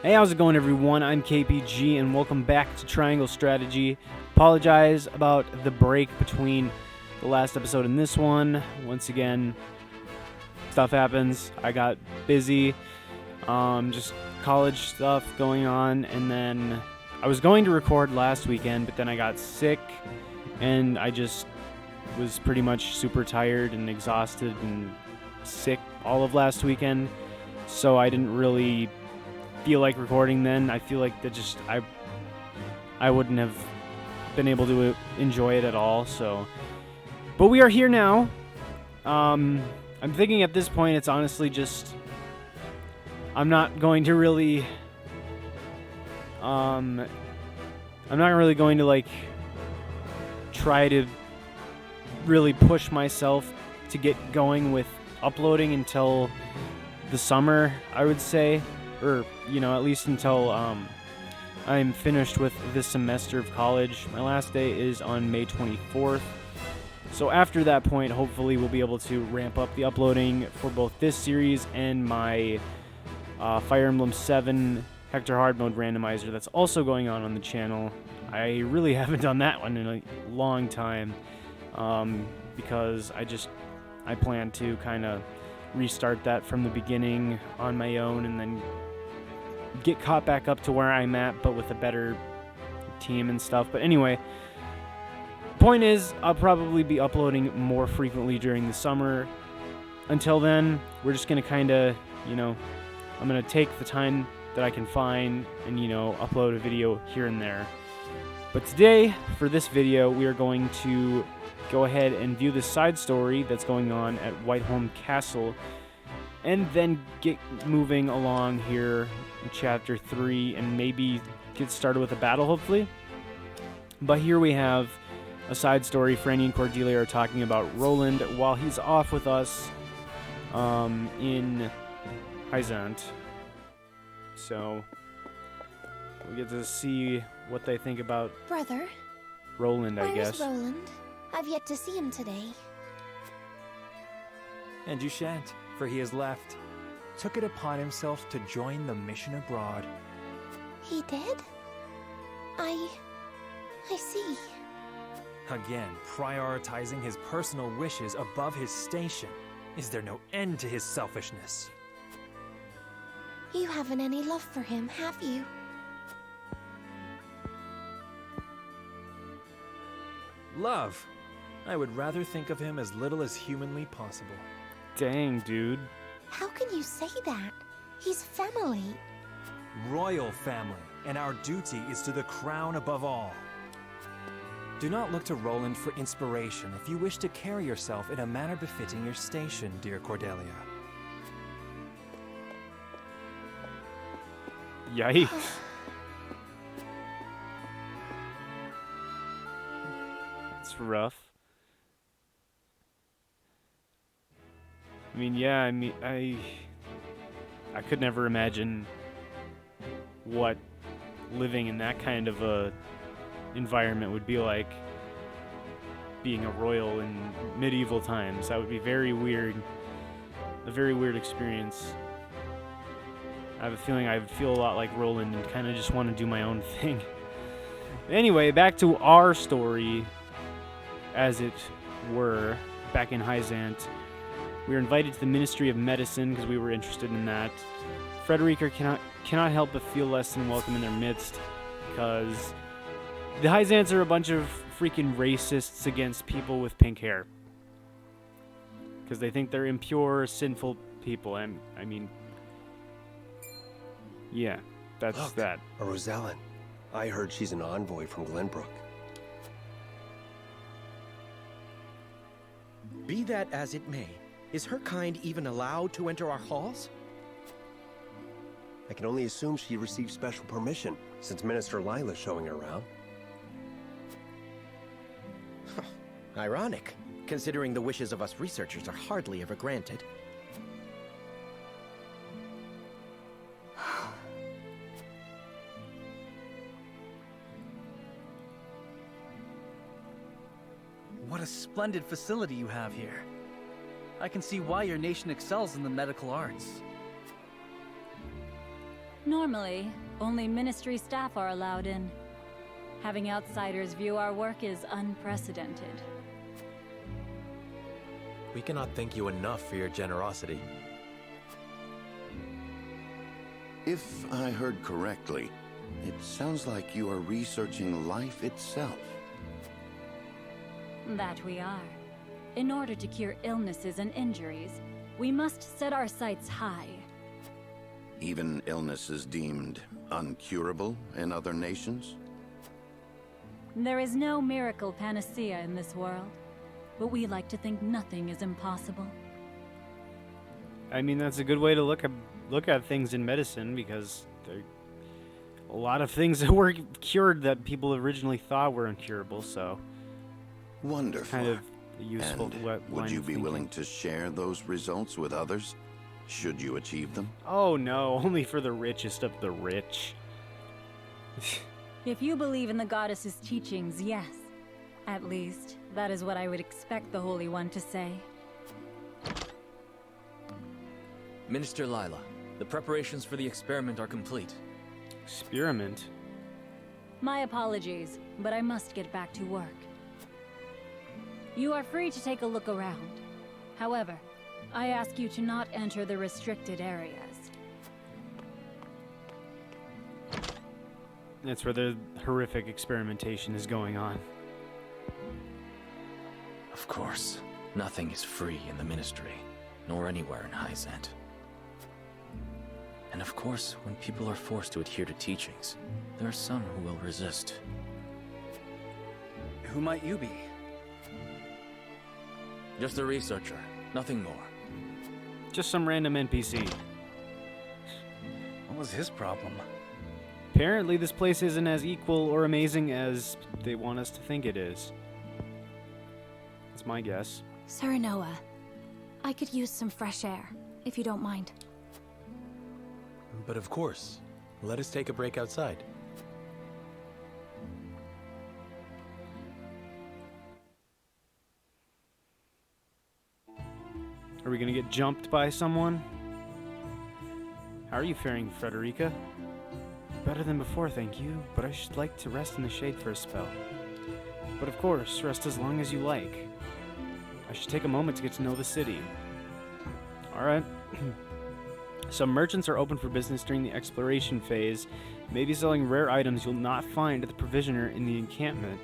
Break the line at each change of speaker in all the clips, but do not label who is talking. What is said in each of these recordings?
Hey, how's it going, everyone? I'm KPG, and welcome back to Triangle Strategy. Apologize about the break between the last episode and this one. Once again, stuff happens. I got busy, just college stuff going on, and then I was going to record last weekend, but then I got sick, and I just was pretty much super tired and exhausted and sick all of last weekend, so I didn't really feel like recording then. I feel like that just I wouldn't have been able to enjoy it at all. So, but we are here now. I'm thinking at this point it's honestly just I'm not going to really like try to really push myself to get going with uploading until the summer, I would say. Or, at least until I'm finished with this semester of college. My last day is on May 24th. So after that point, hopefully we'll be able to ramp up the uploading for both this series and my Fire Emblem 7 Hector Hard Mode randomizer that's also going on the channel. I really haven't done that one in a long time because I plan to kind of restart that from the beginning on my own and then get caught back up to where I'm at, but with a better team and stuff. But anyway, point is, I'll probably be uploading more frequently during the summer. Until then, we're just going to kind of, I'm going to take the time that I can find and, upload a video here and there. But today, for this video, we are going to go ahead and view the side story that's going on at Whiteholm Castle, and then get moving along here in Chapter 3, and maybe get started with a battle, hopefully. But here we have a side story. Franny and Cordelia are talking about Roland while he's off with us in Hyzante. So we get to see what they think about
Brother,
Roland, I guess.
Where's Roland? I've yet to see him today.
And you shan't, for he has left. Took it upon himself to join the mission abroad.
He did? I see.
Again, prioritizing his personal wishes above his station. Is there no end to his selfishness?
You haven't any love for him, have you?
Love. I would rather think of him as little as humanly possible.
Dang, dude.
How can you say that? He's family.
Royal family, and our duty is to the crown above all. Do not look to Roland for inspiration if you wish to carry yourself in a manner befitting your station, dear Cordelia.
Yikes. It's rough. I could never imagine what living in that kind of a environment would be like, being a royal in medieval times. That would be very weird. A very weird experience. I have a feeling I would feel a lot like Roland and kind of just want to do my own thing. Anyway, back to our story, as it were, back in Hyzante. We were invited to the Ministry of Medicine because we were interested in that. Frederica cannot help but feel less than welcome in their midst, because the Hyzantes are a bunch of freaking racists against people with pink hair. Because they think they're impure, sinful people. Yeah, that's
Look,
that.
A Rosellan. I heard she's an envoy from Glenbrook.
Be that as it may, is her kind even allowed to enter our halls?
I can only assume she received special permission, since Minister Lila's showing her around.
Ironic, considering the wishes of us researchers are hardly ever granted.
What a splendid facility you have here. I can see why your nation excels in the medical arts.
Normally, only ministry staff are allowed in. Having outsiders view our work is unprecedented.
We cannot thank you enough for your generosity.
If I heard correctly, it sounds like you are researching life itself.
That we are. In order to cure illnesses and injuries, we must set our sights high.
Even illnesses deemed uncurable in other nations?
There is no miracle panacea in this world, but we like to think nothing is impossible.
I mean, that's a good way to look at things in medicine, because there are a lot of things that were cured that people originally thought were incurable, so...
Wonderful.
Kind of useful.
And would you be willing to share those results with others, should you achieve them?
Oh no, only for the richest of the rich.
If you believe in the goddess's teachings, yes. At least, that is what I would expect the Holy One to say.
Minister Lila, the preparations for the experiment are complete.
Experiment?
My apologies, but I must get back to work. You are free to take a look around. However, I ask you to not enter the restricted areas.
That's where the horrific experimentation is going on.
Of course, nothing is free in the Ministry, nor anywhere in Hyzante. And of course, when people are forced to adhere to teachings, there are some who will resist.
Who might you be?
Just a researcher, nothing more.
Just some random NPC.
What was his problem?
Apparently this place isn't as equal or amazing as they want us to think it is. That's my guess.
Serenoa, I could use some fresh air, if you don't mind.
But of course, let us take a break outside.
Are we gonna get jumped by someone? How are you faring, Frederica? Better than before, thank you, but I should like to rest in the shade for a spell. But of course, rest as long as you like. I should take a moment to get to know the city. Alright. Some merchants are open for business during the exploration phase, maybe selling rare items you'll not find at the provisioner in the encampment.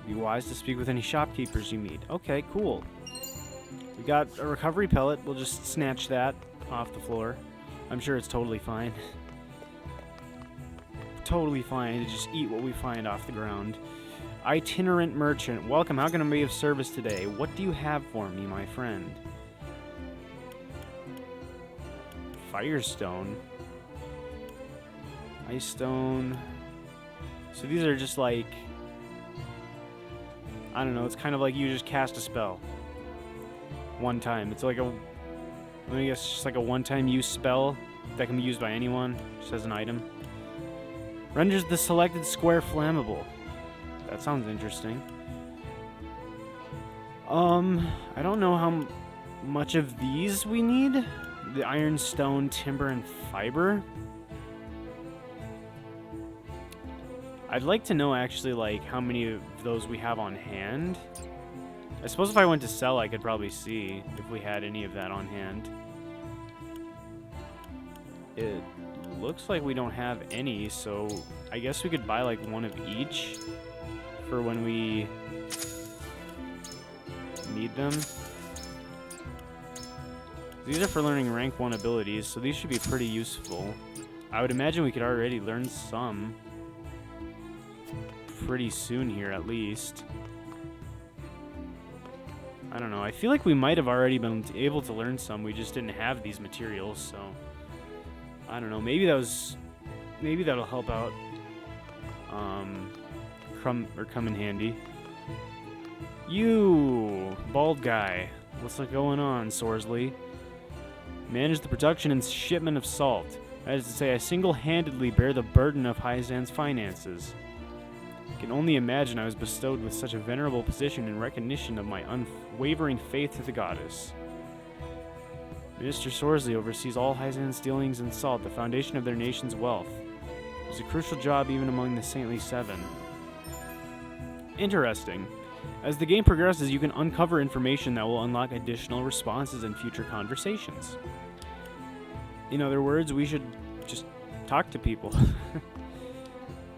Be wise to speak with any shopkeepers you meet. Okay, cool. We got a recovery pellet. We'll just snatch that off the floor. I'm sure it's totally fine. Totally fine to just eat what we find off the ground. Itinerant merchant. Welcome. How can I be of service today? What do you have for me, my friend? Firestone. Ice stone. So these are just like... I don't know. It's kind of like you just cast a spell. One time. It's like a... I guess it's just like a one-time use spell that can be used by anyone. Just as an item. Renders the selected square flammable. That sounds interesting. I don't know how much of these we need. The iron, stone, timber, and fiber. I'd like to know actually like how many of those we have on hand. I suppose if I went to sell, I could probably see if we had any of that on hand. It looks like we don't have any, so I guess we could buy like one of each for when we need them. These are for learning rank 1 abilities, so these should be pretty useful. I would imagine we could already learn some pretty soon here at least. I don't know. I feel like we might have already been able to learn some. We just didn't have these materials, so I don't know. Maybe that'll help out. Come in handy. You bald guy. What's going on, Sorsley? Manage the production and shipment of salt. That is to say, I single-handedly bear the burden of Hyzante's finances. I can only imagine I was bestowed with such a venerable position in recognition of my unwavering faith to the goddess. Minister Sorsley oversees all Hyzante's dealings in salt, the foundation of their nation's wealth. It's a crucial job even among the Saintly Seven. Interesting. As the game progresses, you can uncover information that will unlock additional responses in future conversations. In other words, we should just talk to people.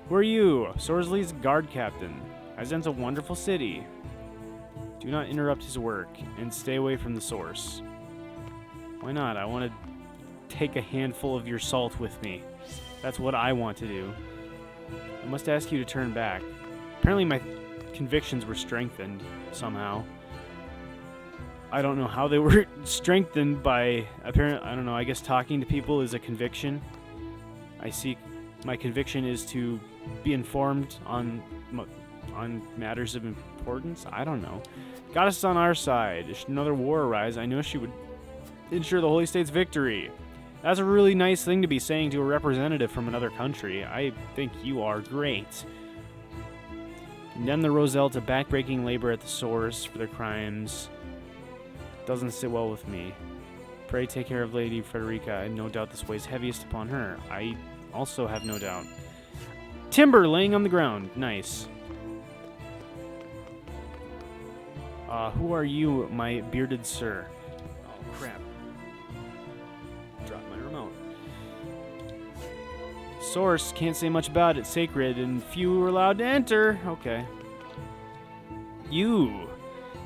Who are you? Sorsley's guard captain. Hyzante's a wonderful city. Do not interrupt his work, and stay away from the source. Why not? I want to take a handful of your salt with me. That's what I want to do. I must ask you to turn back. Apparently my convictions were strengthened somehow. I don't know how they were strengthened by, apparently, I don't know, I guess talking to people is a conviction. My conviction is to be informed on matters of importance. I don't know. Goddess is on our side. Should another war arise, I know she would ensure the Holy State's victory. That's a really nice thing to be saying to a representative from another country. I think you are great. Condemn the Roselle to backbreaking labor at the source for their crimes. Doesn't sit well with me. Pray take care of Lady Frederica. I have no doubt this weighs heaviest upon her. I also have no doubt. Timber laying on the ground. Nice. Who are you, my bearded sir? Oh, crap. Dropped my remote. Source, can't say much about it. Sacred, and few are allowed to enter. Okay. You.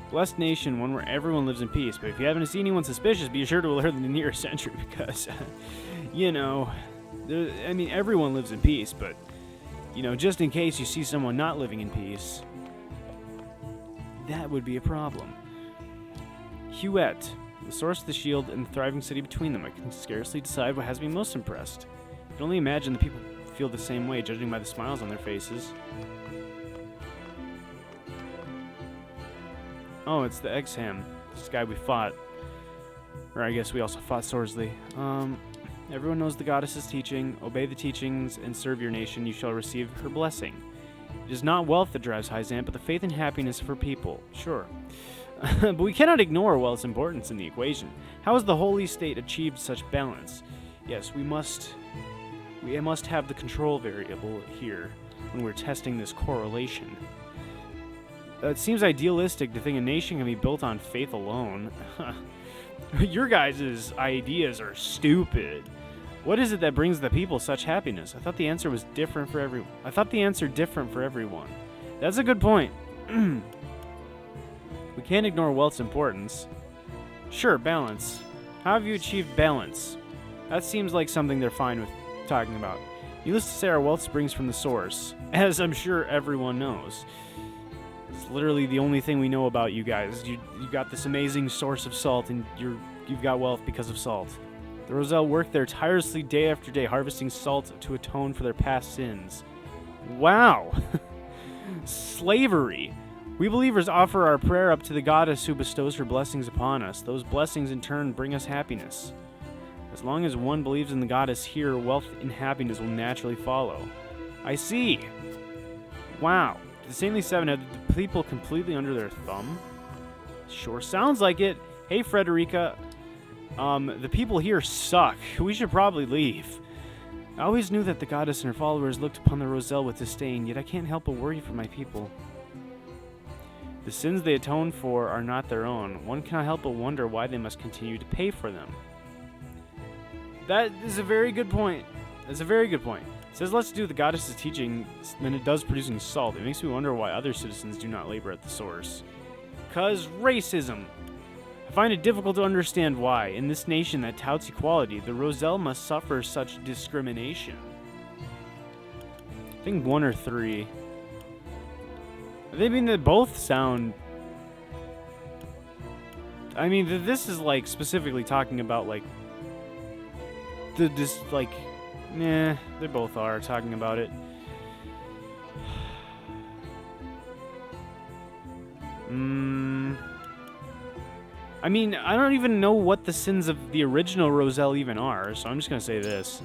Blessed nation, one where everyone lives in peace. But if you happen to see anyone suspicious, be sure to alert the nearest sentry because, you know, I mean, everyone lives in peace, but, you know, just in case you see someone not living in peace, that would be a problem. Huette, the source of the shield and the thriving city between them. I can scarcely decide what has me most impressed. I can only imagine the people feel the same way, judging by the smiles on their faces. Oh, it's the Exharme. This guy we fought. Or I guess we also fought Sorsley. Everyone knows the goddess's teaching. Obey the teachings and serve your nation. You shall receive her blessing. It is not wealth that drives Hyzante, but the faith and happiness of her people. Sure. But we cannot ignore wealth's importance in the equation. How has the Holy State achieved such balance? Yes, we must have the control variable here when we're testing this correlation. It seems idealistic to think a nation can be built on faith alone. Your guys' ideas are stupid. What is it that brings the people such happiness? I thought the answer was different for everyone. That's a good point. We can't ignore wealth's importance. Sure, balance. How have you achieved balance? That seems like something they're fine with talking about. Needless to say, our wealth springs from the source, as I'm sure everyone knows. It's literally the only thing we know about you guys. You got this amazing source of salt, and you've got wealth because of salt. The Roselle work there tirelessly day after day, harvesting salt to atone for their past sins. Wow! Slavery! We believers offer our prayer up to the goddess who bestows her blessings upon us. Those blessings in turn bring us happiness. As long as one believes in the goddess here, wealth and happiness will naturally follow. I see! Wow. The Saintly Seven had the people completely under their thumb? Sure sounds like it. Hey, Frederica. The people here suck. We should probably leave. I always knew that the goddess and her followers looked upon the Roselle with disdain, yet I can't help but worry for my people. The sins they atone for are not their own. One cannot help but wonder why they must continue to pay for them. That is a very good point. That's a very good point. It says let's do the goddess's teaching, then it does producing salt. It makes me wonder why other citizens do not labor at the source. 'Cause racism. I find it difficult to understand why, in this nation that touts equality, the Roselle must suffer such discrimination. I think 1 or 3. I mean, they both sound... I mean, this is, like, specifically talking about, like... They both are talking about it. I mean, I don't even know what the sins of the original Roselle even are, so I'm just gonna say this.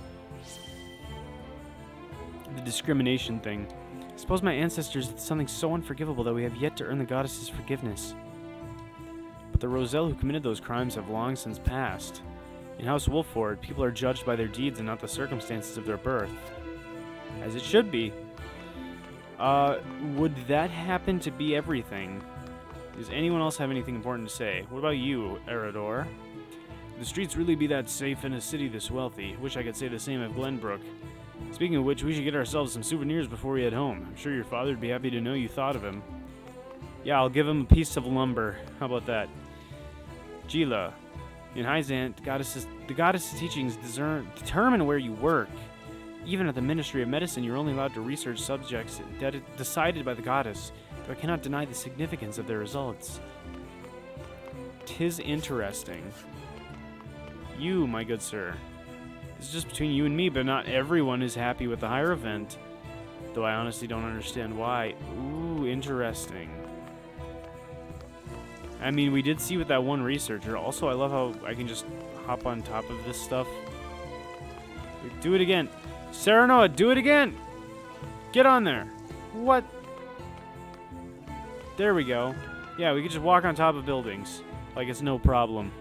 The discrimination thing. I suppose my ancestors did something so unforgivable that we have yet to earn the goddess's forgiveness. But the Roselle who committed those crimes have long since passed. In House Wolford, people are judged by their deeds and not the circumstances of their birth. As it should be. Would that happen to be everything? Does anyone else have anything important to say? What about you, Eridor? Would the streets really be that safe in a city this wealthy? Wish I could say the same of Glenbrook. Speaking of which, we should get ourselves some souvenirs before we head home. I'm sure your father would be happy to know you thought of him. Yeah, I'll give him a piece of lumber. How about that? Gila. In Hyzante, the goddess's teachings determine where you work. Even at the Ministry of Medicine, you're only allowed to research subjects decided by the goddess, though I cannot deny the significance of their results. 'Tis interesting. You, my good sir. This is just between you and me, but not everyone is happy with the Hierophant. Though I honestly don't understand why. Ooh, interesting. I mean, we did see with that one researcher. Also, I love how I can just hop on top of this stuff. Do it again. Serenoa, do it again! Get on there. What? There we go. Yeah, we can just walk on top of buildings. Like it's no problem.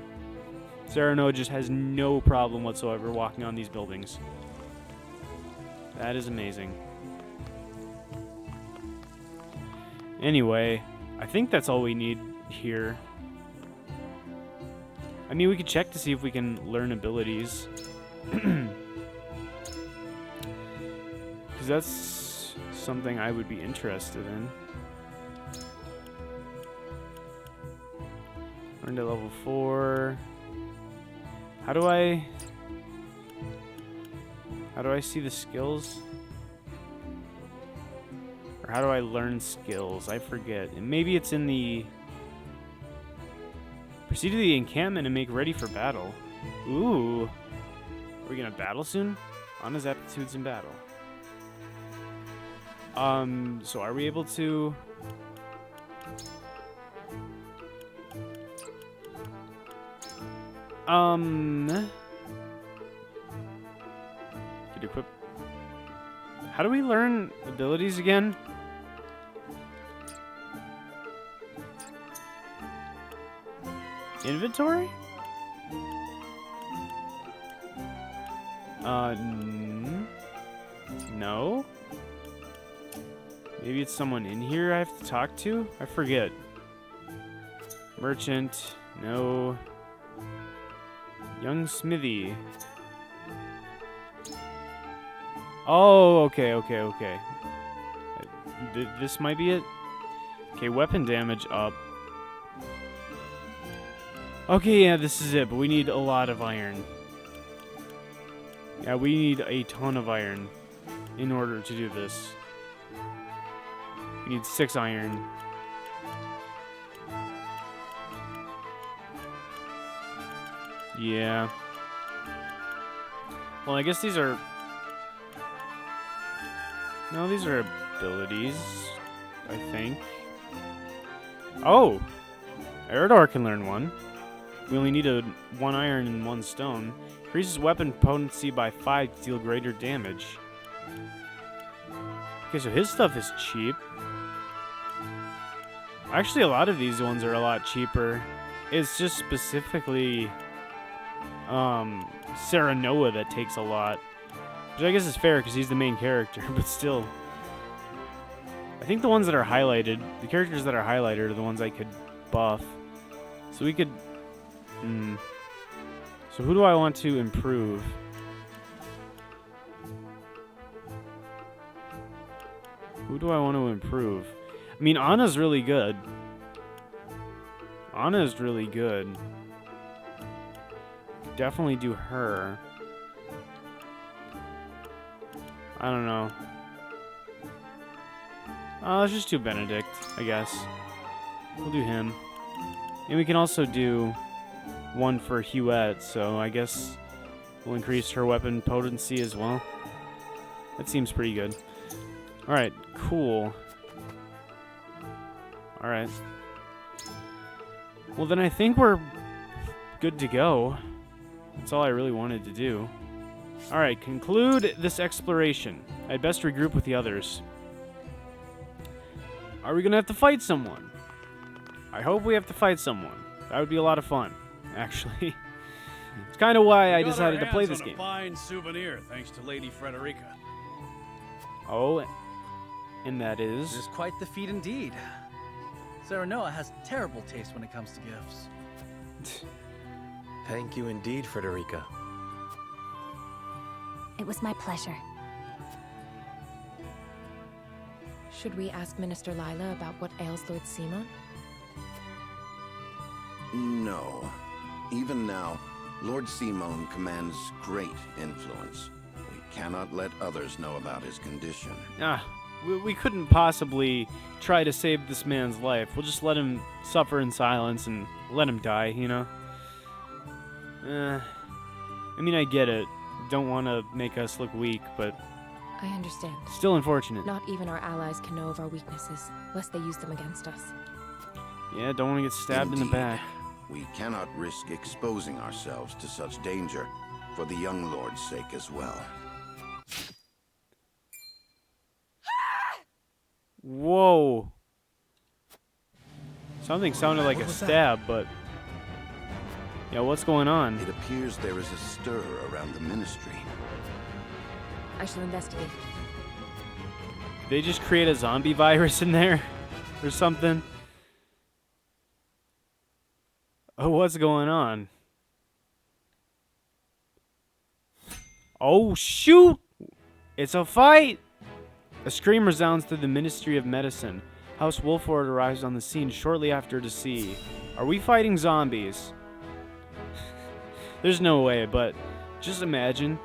Serenoa just has no problem whatsoever walking on these buildings. That is amazing. Anyway, I think that's all we need here. I mean, we could check to see if we can learn abilities. Because that's something I would be interested in. Learned at level 4. How do I see the skills? Or how do I learn skills? I forget. And maybe it's in the... Proceed to the encampment and make ready for battle. Ooh. Are we gonna battle soon? Anna's aptitudes in battle. So are we able to... Get equipped. How do we learn abilities again? Inventory? No. Maybe it's someone in here I have to talk to? I forget. Merchant. No. Young Smithy. Oh, okay. This might be it. Okay, weapon damage up. Okay, yeah, this is it, but we need a lot of iron. Yeah, we need a ton of iron in order to do this. We need 6 iron. Yeah. Well, I guess these are... No, these are abilities, I think. Oh! Eridor can learn one. We only need 1 iron and 1 stone. Increases weapon potency by 5 to deal greater damage. Okay, so his stuff is cheap. Actually, a lot of these ones are a lot cheaper. It's just specifically Serenoa that takes a lot. Which I guess is fair because he's the main character, but still. I think the ones that are highlighted, the characters that are highlighted are the ones I could buff. So we could... So who do I want to improve? Who do I want to improve? I mean, Anna's really good. Anna's really good. Definitely do her. I don't know. Let's just do Benedict, I guess. We'll do him. And we can also do one for Huette, so I guess we'll increase her weapon potency as well. That seems pretty good. Alright, cool. Alright. Well, then I think we're good to go. That's all I really wanted to do. Alright, conclude this exploration. I'd best regroup with the others. Are we gonna have to fight someone? I hope we have to fight someone. That would be a lot of fun, actually. kind of why I
We got
decided
our
to play
hands
this
on a
game.
fine souvenir, thanks to Lady Frederica.
Oh, and that
It
is...
is quite the feat indeed. Serenoa has terrible taste when it comes to gifts.
Thank you indeed, Frederica.
It was my pleasure.
Should we ask Minister Lila about what ails Lord Simon?
No. Even now, Lord Simon commands great influence. We cannot let others know about his condition.
We couldn't possibly try to save this man's life. We'll just let him suffer in silence and let him die, you know? I mean, I get it. Don't want to make us look weak, but...
I understand.
Still unfortunate.
Not even our allies can know of our weaknesses, lest they use them against us.
Yeah, don't want to get stabbed in the back.
We cannot risk exposing ourselves to such danger, for the young lord's sake as well.
Whoa. Something sounded like a stab, but... Yeah, what's going on?
It appears there is a stir around the ministry.
I shall investigate.
Did they just create a zombie virus in there? Or something? Oh, what's going on? Oh, shoot! It's a fight! A scream resounds through the Ministry of Medicine. House Wolford arrives on the scene shortly after to see. Are we fighting zombies? There's no way, but just imagine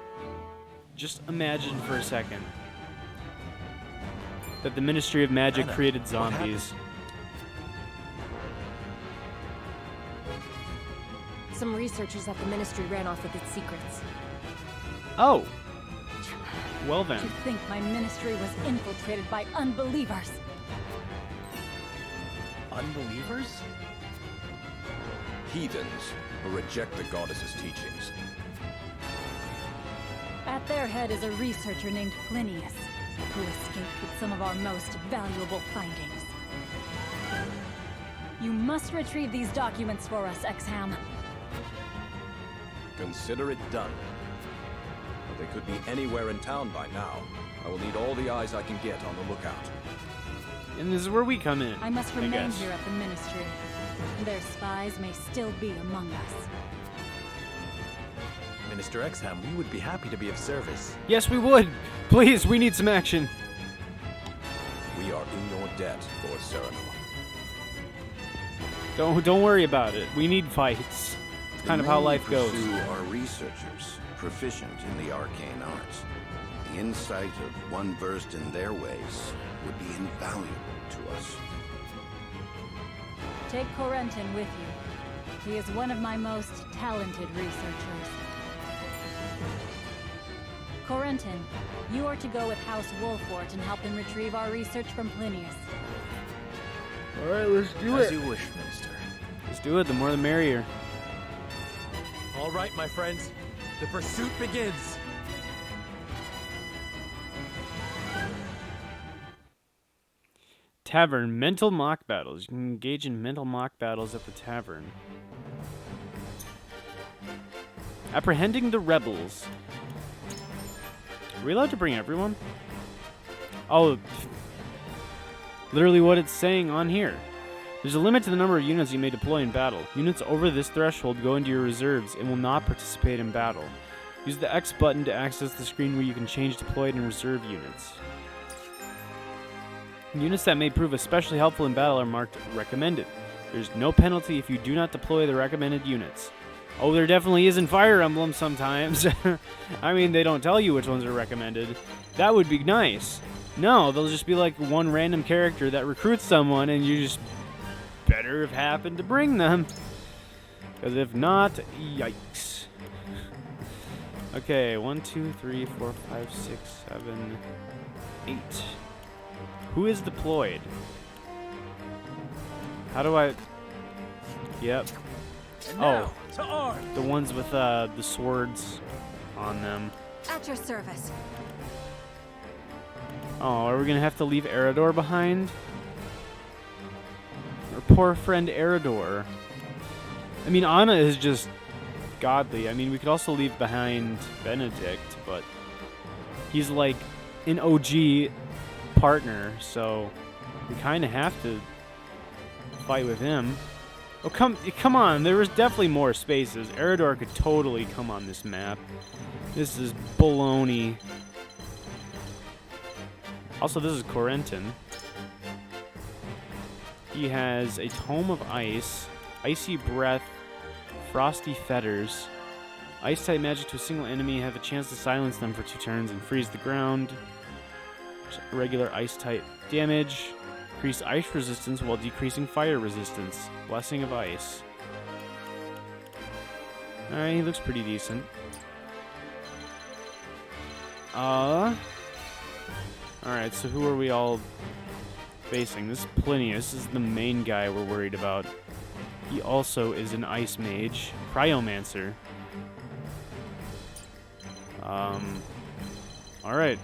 for a second that the Ministry of Magic created zombies.
Some researchers at the Ministry ran off with its secrets.
Oh. Well then.
To think my ministry was infiltrated by unbelievers.
Unbelievers?
Heathens who reject the goddess's teachings.
At their head is a researcher named Plinius, who escaped with some of our most valuable findings. You must retrieve these documents for us, Exharme.
Consider it done. They could be anywhere in town by now. I will need all the eyes I can get on the lookout.
And this is where we come in.
I must remain
guess.
here at the Ministry. Their spies may still be among us.
Minister Exharme, we would be happy to be of service.
Yes, we would. Please, we need some action.
We are in your debt, Lord Serenoa.
Don't worry about it. We need fights. It's kind of how life goes.
The men we pursue are researchers, proficient in the arcane arts. The insight of one versed in their ways would be invaluable to us.
Take Corentin with you. He is one of my most talented researchers. Corentin, you are to go with House Wolfort and help them retrieve our research from Plinius.
Alright, let's do
As you wish, Minister.
Let's do it. The more the merrier.
All right, my friends. The pursuit begins.
Tavern. Mental mock battles. You can engage in mental mock battles at the tavern. Apprehending the rebels. Are we allowed to bring everyone? Oh, literally what it's saying on here. There's a limit to the number of units you may deploy in battle. Units over this threshold go into your reserves and will not participate in battle. Use the X button to access the screen where you can change deployed and reserve units. Units that may prove especially helpful in battle are marked recommended. There's no penalty if you do not deploy the recommended units. Oh, there definitely is in Fire Emblem sometimes. I mean, they don't tell you which ones are recommended. That would be nice. No, they'll just be like one random character that recruits someone and you just better have happened to bring them. Because if not, yikes. Okay, 1, 2, 3, 4, 5, 6, 7, 8. Who is deployed? How do I... Yep. Oh, the ones with the swords on them.
At your service.
Oh, are we gonna have to leave Eridor behind? Our poor friend Eridor. I mean, Anna has just godly. I mean, we could also leave behind Benedict, but he's like an OG partner, so we kind of have to fight with him. Oh, come on. There was definitely more spaces. Eridor could totally come on this map. This is baloney. Also, this is Corentin. He has a Tome of Ice, Icy Breath, Frosty Fetters. Ice-type magic to a single enemy. Have a chance to silence them for 2 turns and freeze the ground. Regular Ice-type damage. Increase ice resistance while decreasing fire resistance. Blessing of Ice. Alright, he looks pretty decent. Alright, so who are we all facing? This is Plinius. This is the main guy we're worried about. He also is an Ice Mage. Cryomancer. Alright.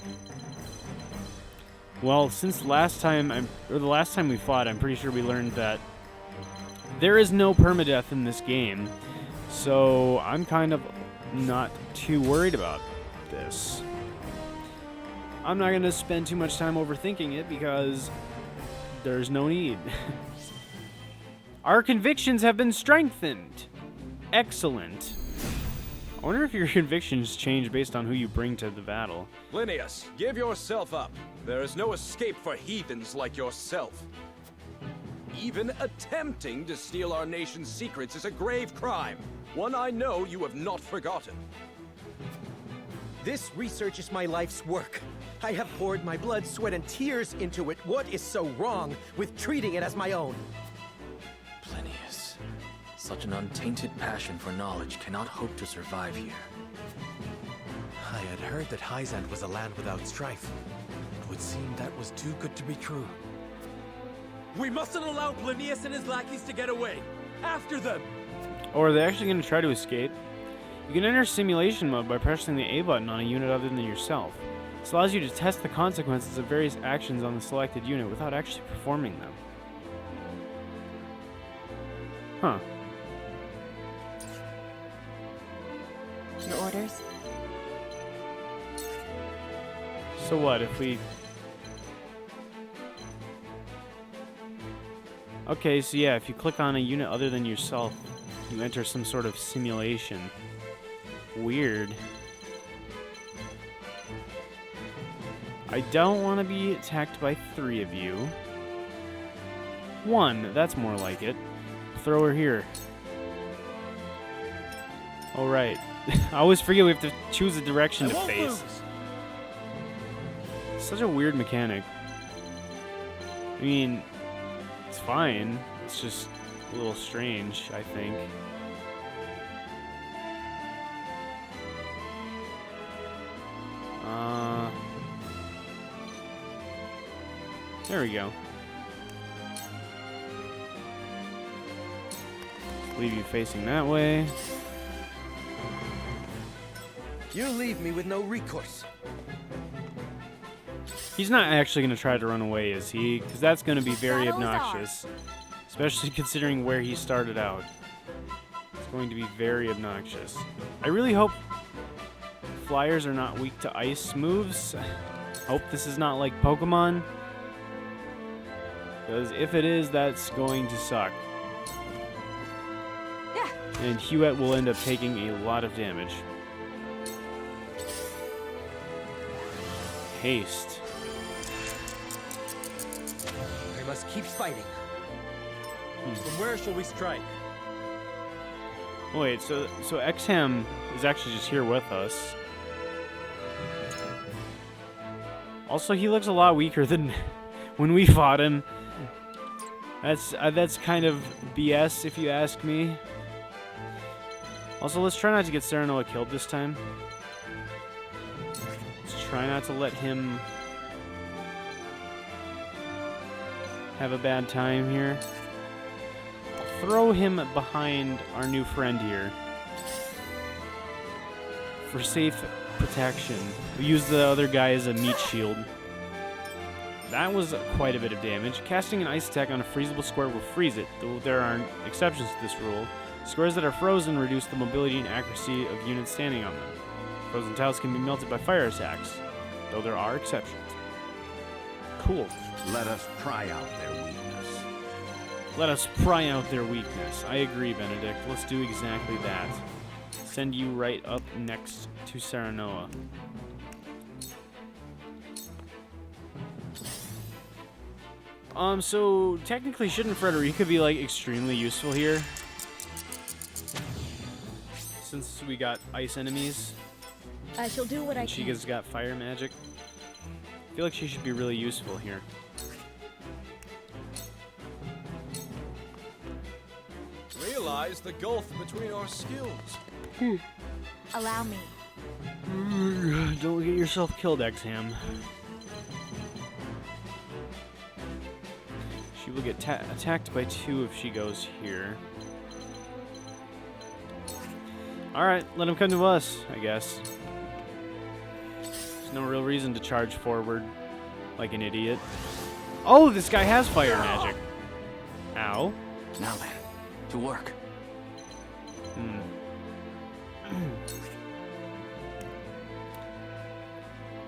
Well, since the last time we fought, I'm pretty sure we learned that there is no permadeath in this game. So I'm kind of not too worried about this. I'm not going to spend too much time overthinking it because there's no need. Our convictions have been strengthened. Excellent. I wonder if your convictions change based on who you bring to the battle.
Plinius, give yourself up. There is no escape for heathens like yourself. Even attempting to steal our nation's secrets is a grave crime. One I know you have not forgotten.
This research is my life's work. I have poured my blood, sweat, and tears into it. What is so wrong with treating it as my own?
Plinius, such an untainted passion for knowledge cannot hope to survive here.
I had heard that Hyzante was a land without strife. It would seem that was too good to be true.
We mustn't allow Plinius and his lackeys to get away. After them!
Or are they actually going to try to escape? You can enter simulation mode by pressing the A button on a unit other than yourself. This allows you to test the consequences of various actions on the selected unit without actually performing them. Huh.
Your orders?
So what if we... Okay, so yeah, if you click on a unit other than yourself, you enter some sort of simulation. Weird. I don't want to be attacked by 3 of you. 1, that's more like it. Throw her here. Alright. I always forget we have to choose a direction to face. Such a weird mechanic. I mean, it's fine. It's just a little strange, I think. There we go. Leave you facing that way.
You leave me with no recourse.
He's not actually going to try to run away, is he? Because that's going to be very obnoxious. Especially considering where he started out. It's going to be very obnoxious. I really hope flyers are not weak to ice moves. Hope this is not like Pokemon. Because if it is, that's going to suck. And Hewitt will end up taking a lot of damage. Haste.
I must keep fighting.
From where shall we strike?
Wait, so Exharme is actually just here with us. Also, he looks a lot weaker than when we fought him. That's kind of BS, if you ask me. Also, let's try not to get Serenoa killed this time. Let's try not to let him have a bad time here. I'll throw him behind our new friend here for safe protection. We use the other guy as a meat shield. That was quite a bit of damage. Casting an ice attack on a freezable square will freeze it, though there are exceptions to this rule. Squares that are frozen reduce the mobility and accuracy of units standing on them. Frozen tiles can be melted by fire attacks, though there are exceptions. Cool.
Let us pry out their weakness.
Let us pry out their weakness. I agree, Benedict. Let's do exactly that. Send you right up next to Serenoa. So technically shouldn't Frederica be like extremely useful here? Since we got ice enemies.
I shall do what I can.
Chica's got fire magic. I feel like she should be really useful here.
Realize the gulf between our skills.
Allow me.
Don't get yourself killed, Exharme. She will get attacked by 2 if she goes here. Alright, let him come to us, I guess. There's no real reason to charge forward like an idiot. Oh, this guy has fire magic. Ow.
Now then, to work.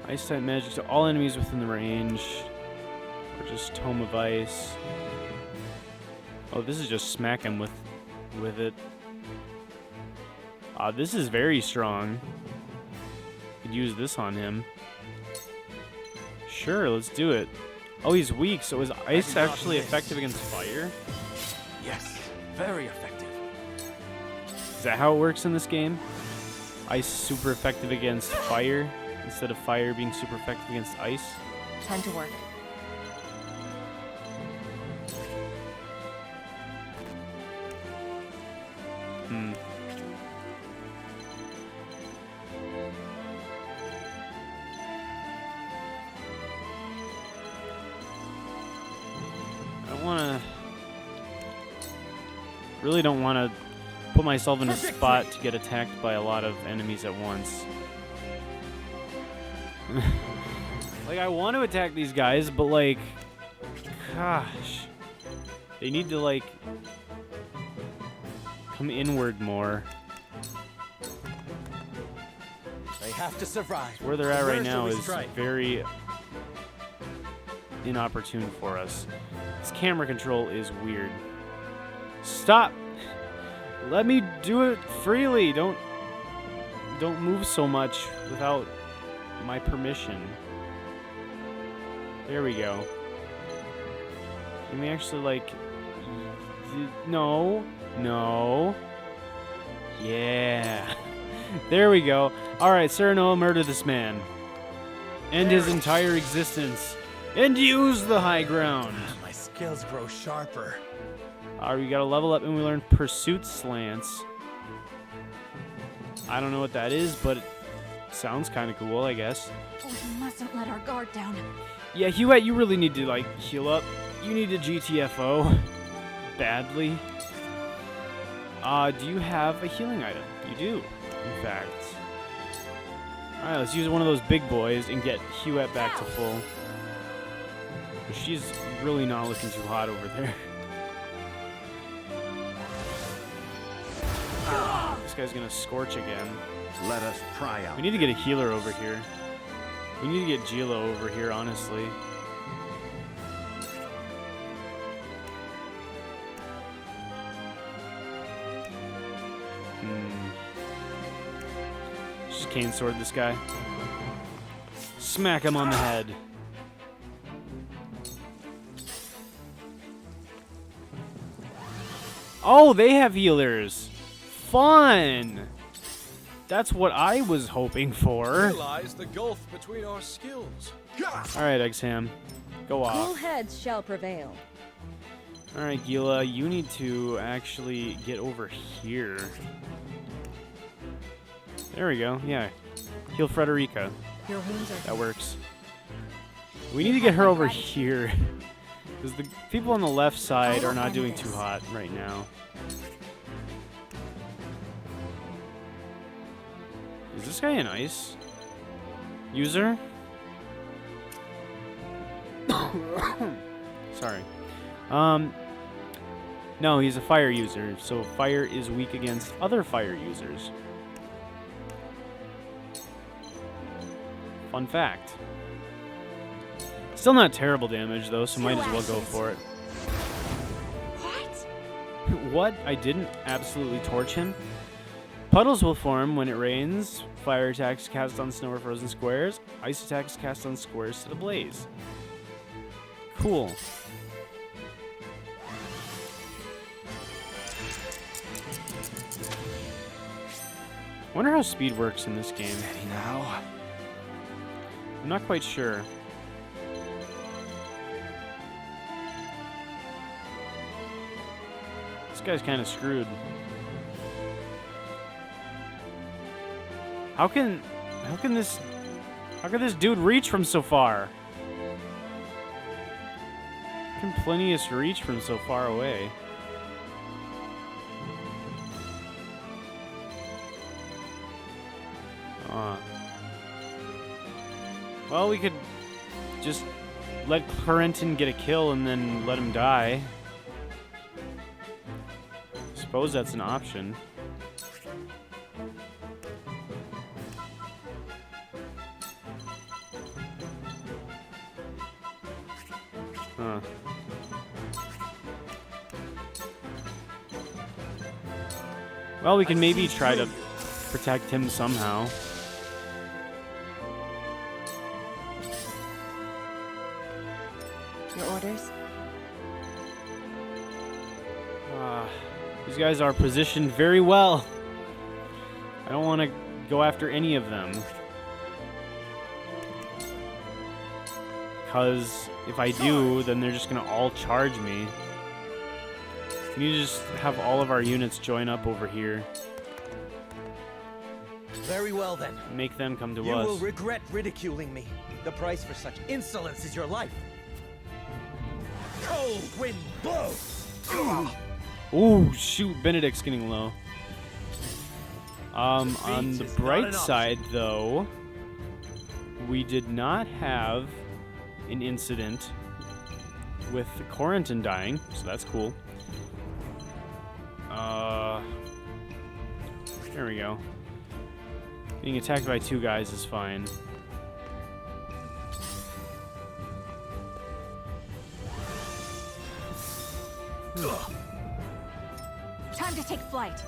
Ice type magic to all enemies within the range. Or just Tome of Ice. Oh, this is just smack him with it. This is very strong. Could use this on him. Sure, let's do it. Oh, he's weak, so is ice actually effective against fire?
Yes, very effective.
Is that how it works in this game? Ice super effective against fire, instead of fire being super effective against ice?
Time to work.
Really don't want to put myself in a spot to get attacked by a lot of enemies at once. Like, I want to attack these guys, but like, gosh, they need to like come inward more.
They have to survive.
Where they're at right now is very inopportune for us. This camera control is weird. Stop! Let me do it freely. Don't move so much without my permission. There we go. Can we actually like... No. No. Yeah. There we go. Alright, Serenoa, murder this man. End his entire existence. And use the high ground.
My skills grow sharper.
Alright, we gotta level up and we learn Pursuit Slants. I don't know what that is, but it sounds kind of cool, I guess.
Oh, you mustn't let our guard down.
Yeah, Huette, you really need to, like, heal up. You need a GTFO. Badly. Do you have a healing item? You do, in fact. Alright, let's use one of those big boys and get Huette back to full. She's really not looking too hot over there. This guy's gonna scorch again.
Let us pry out.
We need to get a healer over here. We need to get Gila over here, honestly. Just cane sword this guy. Smack him on the head. Oh, they have healers. Fun. That's what I was hoping for.
Realize the gulf between our skills.
All right, Exharme, go off.
Cool heads shall prevail.
All right, Gila, you need to actually get over here. There we go. Yeah, heal Frederica.
Your wounds are
That works. We need to get her over here. Because the people on the left side are not doing too hot right now. Is this guy an ice user? No, he's a fire user, so fire is weak against other fire users. Fun fact. Still not terrible damage, though, so might as well go for it. What? I didn't absolutely torch him? Puddles will form when it rains. Fire attacks cast on snow or frozen squares. Ice attacks cast on squares to the blaze. Cool. Wonder how speed works in this game. Now, I'm not quite sure. This guy's kind of screwed. How can this dude reach from so far? How can Plinius reach from so far away? Well, we could just let Corentin get a kill and then let him die. Suppose that's an option. Huh. Well, we can maybe try to protect him somehow.
Your orders?
These guys are positioned very well. I don't want to go after any of them. Because if I do, then they're just going to all charge me. We need to just have all of our units join up over here.
Very well then.
Make them come to us.
You will regret ridiculing me. The price for such insolence is your life. Cold wind blows.
Ooh, shoot, Benedict's getting low. On the bright side, though, we did not have an incident with Corentin dying, so that's cool. There we go. Being attacked by two guys is fine.
Time to take flight.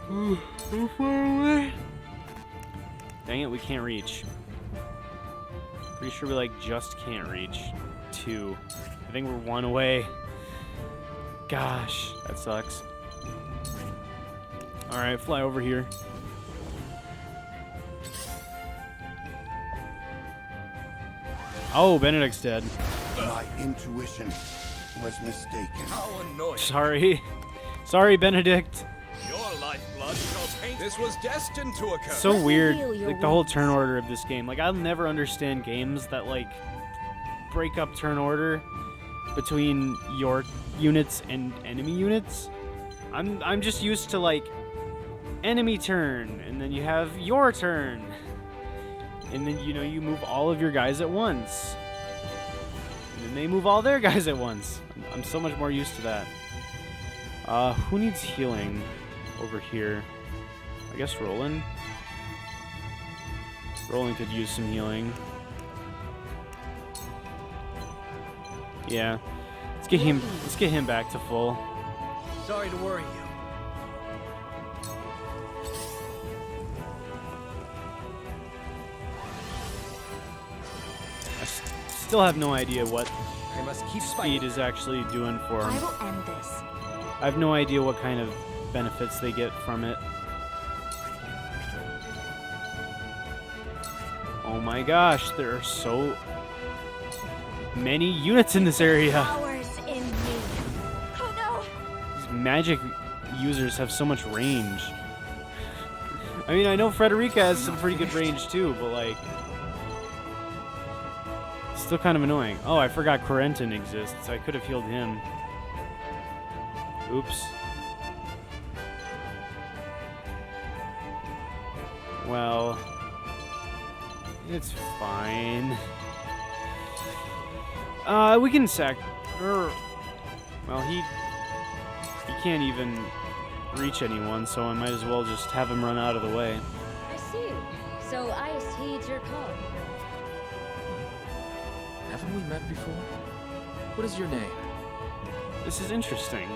So far away. Dang it, we can't reach. Pretty sure we just can't reach. 2. I think we're 1 away. Gosh, that sucks. Alright, fly over here. Oh, Benedict's dead.
My intuition was mistaken.
How annoying.
Sorry. Sorry, Benedict.
Your lifeblood shall paint. This was destined to occur.
So weird, the whole turn order of this game. I'll never understand games that break up turn order between your units and enemy units. I'm just used to enemy turn, and then you have your turn, and then you move all of your guys at once, and then they move all their guys at once. I'm so much more used to that. Who needs healing over here? I guess Roland. Roland could use some healing. Yeah. Let's get him back to full.
Sorry to worry you.
Still have no idea what
I must keep
speed is actually doing for him.
I will end this.
I have no idea what kind of benefits they get from it. Oh my gosh, there are so many units in this area.
Powers in me. Oh no!
These magic users have so much range. I mean, I know Frederica has some pretty good range too, but still kind of annoying. Oh, I forgot Corentin exists. I could have healed him. Oops. Well, it's fine. We can sack. Well, he can't even reach anyone, so I might as well just have him run out of the way.
I see. So Ice heeds your call.
Haven't we met before? What is your name?
This is interesting.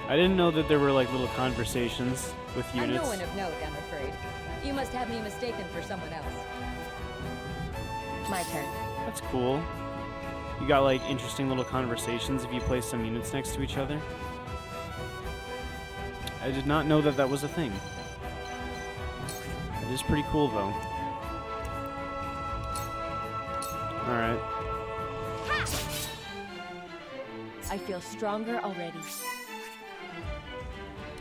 I didn't know that there were like little conversations with
I'm
units.
no one of note, I'm afraid. You must have me mistaken for someone else. My turn.
That's cool. You got like interesting little conversations if you place some units next to each other. I did not know that that was a thing. It is pretty cool though. Alright.
I feel stronger already.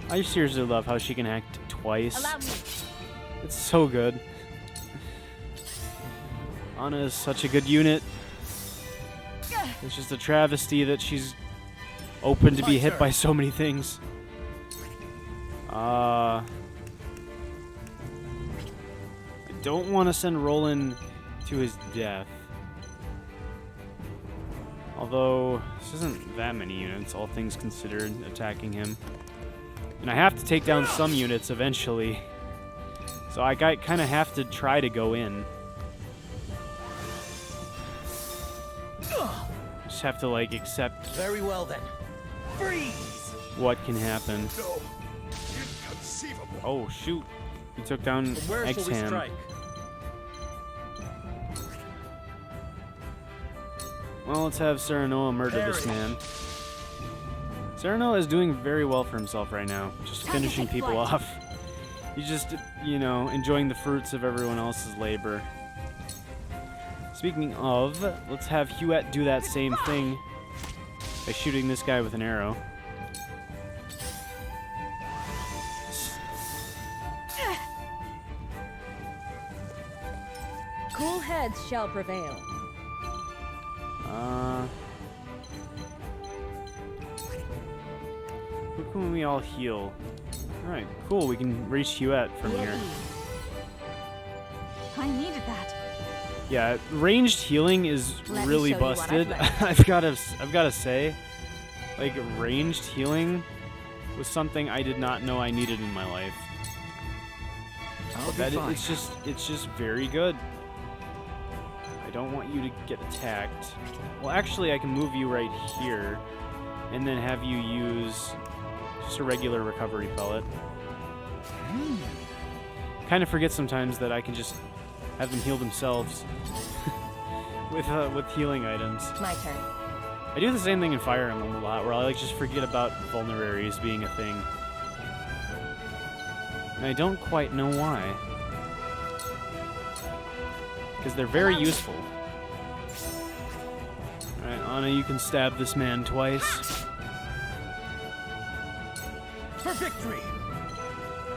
I seriously love how she can act twice.
Allow me.
It's so good. Anna is such a good unit. It's just a travesty that she's open to be hit by so many things. I don't want to send Roland to his death. Although, this isn't that many units, all things considered, attacking him. And I have to take down some units eventually. So I kind of have to try to go in. Just have to, like, accept...
Very well, then. Freeze!
What can happen.
No. Inconceivable.
Oh, shoot. We took down
Where shall we
Exharme.
strike?
Well, let's have Serenoa murder this man. Serenoa is doing very well for himself right now. Just finishing people off. He's just, you know, enjoying the fruits of everyone else's labor. Speaking of, let's have Huette do that same thing by shooting this guy with an arrow.
Cool heads shall prevail.
Who can we all heal? Alright, cool, we can reach Huette from here.
I needed that.
Yeah, ranged healing is
Let me
really
show you what
busted.
I've learned.
I've gotta say, like, ranged healing was something I did not know I needed in my life. But it's just very good. I don't want you to get attacked. Well, actually, I can move you right here, and then have you use just a regular recovery pellet. Kind of forget sometimes that I can just have them heal themselves with healing items.
My turn.
I do the same thing in Fire Emblem a lot, where I like just forget about vulneraries being a thing. And I don't quite know why. Because they're very useful. Alright, Anna, you can stab this man twice.
For victory!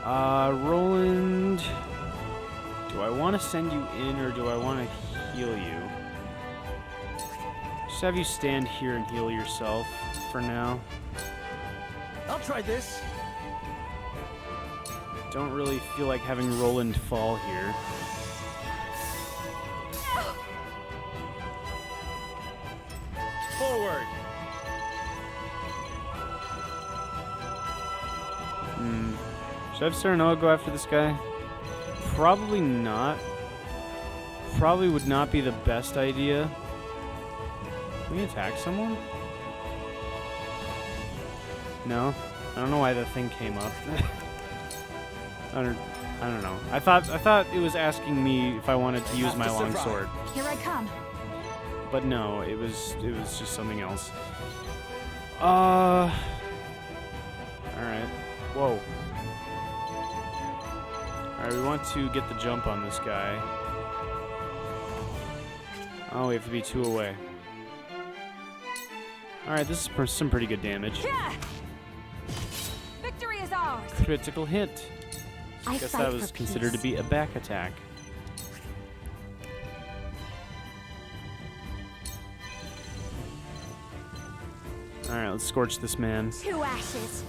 Roland... Do I want to send you in, or do I want to heal you? Just have you stand here and heal yourself for now.
I'll try this.
Don't really feel like having Roland fall here.
Forward!
Should I have Serenoa go after this guy? Probably not. Probably would not be the best idea. Can we attack someone? No? I don't know why that thing came up. I don't know. I thought it was asking me if I wanted to use my longsword.
Here I come.
But no, it was just something else. Alright. Whoa. Alright, we want to get the jump on this guy. Oh, we have to be 2 away. Alright, this is some pretty good damage.
Yeah! Victory is ours!
Critical hit. I guess that was considered to be a back attack. Alright, let's scorch this man.
2 ashes.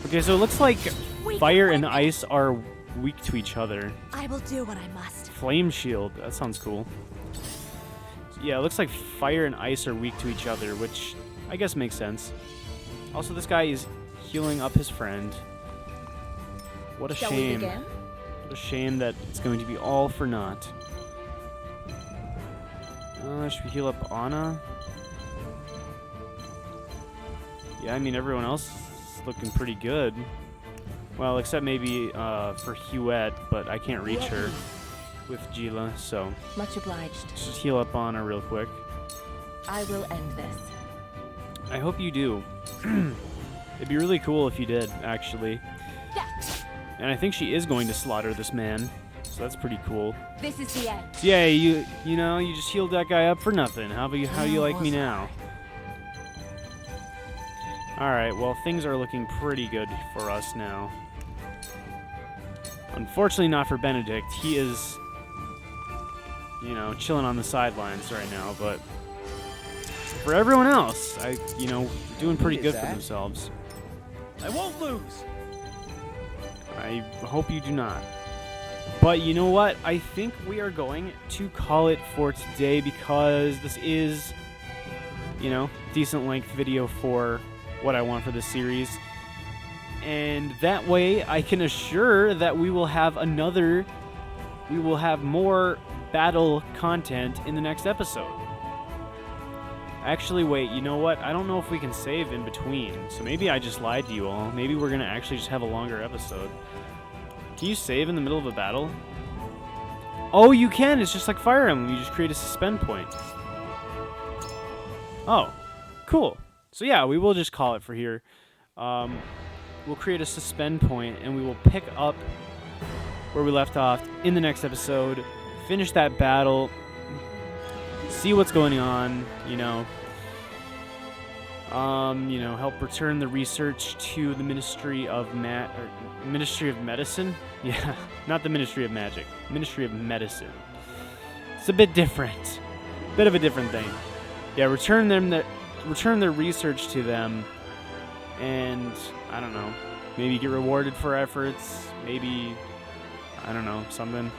Okay, so it looks like fire and ice are weak to each other.
I will do what I must.
Flame shield, that sounds cool. Yeah, it looks like fire and ice are weak to each other, which I guess makes sense. Also, this guy is healing up his friend. What a
Shall we
shame.
begin?
What a shame that it's going to be all for naught. Should we heal up Anna? Yeah, I mean, everyone else is looking pretty good. Well, except maybe for Huette, but I can't reach her with Gila, so...
Much obliged.
Let's just heal up Anna real quick.
I will end this.
I hope you do. It'd be really cool if you did, actually. And I think she is going to slaughter this man, so that's pretty cool.
This is the end.
Yeah, you know, you just healed that guy up for nothing. How do you like me now? Alright, well, things are looking pretty good for us now. Unfortunately not for Benedict. He is, you know, chilling on the sidelines right now, but for everyone else, doing pretty good for themselves.
I won't lose.
I hope you do not. But you know what? I think we are going to call it for today because this is, decent length video for what I want for this series. And that way I can assure that we will have more battle content in the next episode. Actually, wait, you know what? I don't know if we can save in between, so maybe I just lied to you all. Maybe we're going to actually just have a longer episode. Can you save in the middle of a battle? Oh, you can! It's just like Fire Emblem. You just create a suspend point. Oh, cool. So yeah, we will just call it for here. We'll create a suspend point, and we will pick up where we left off in the next episode, finish that battle, see what's going on, help return the research to the Ministry of Medicine. Yeah, not the Ministry of Magic. Ministry of Medicine. It's a bit different. Bit of a different thing. Yeah, return their research to them, and I don't know, maybe get rewarded for efforts. Maybe, I don't know, something.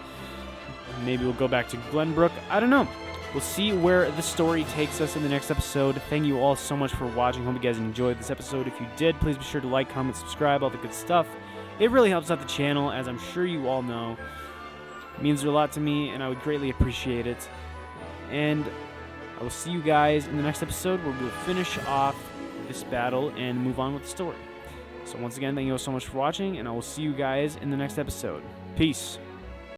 Maybe we'll go back to Glenbrook. I don't know. We'll see where the story takes us in the next episode. Thank you all so much for watching. Hope you guys enjoyed this episode. If you did, please be sure to like, comment, subscribe, all the good stuff. It really helps out the channel, as I'm sure you all know. It means a lot to me, and I would greatly appreciate it. And I will see you guys in the next episode where we'll finish off this battle and move on with the story. So once again, thank you all so much for watching, and I will see you guys in the next episode. Peace.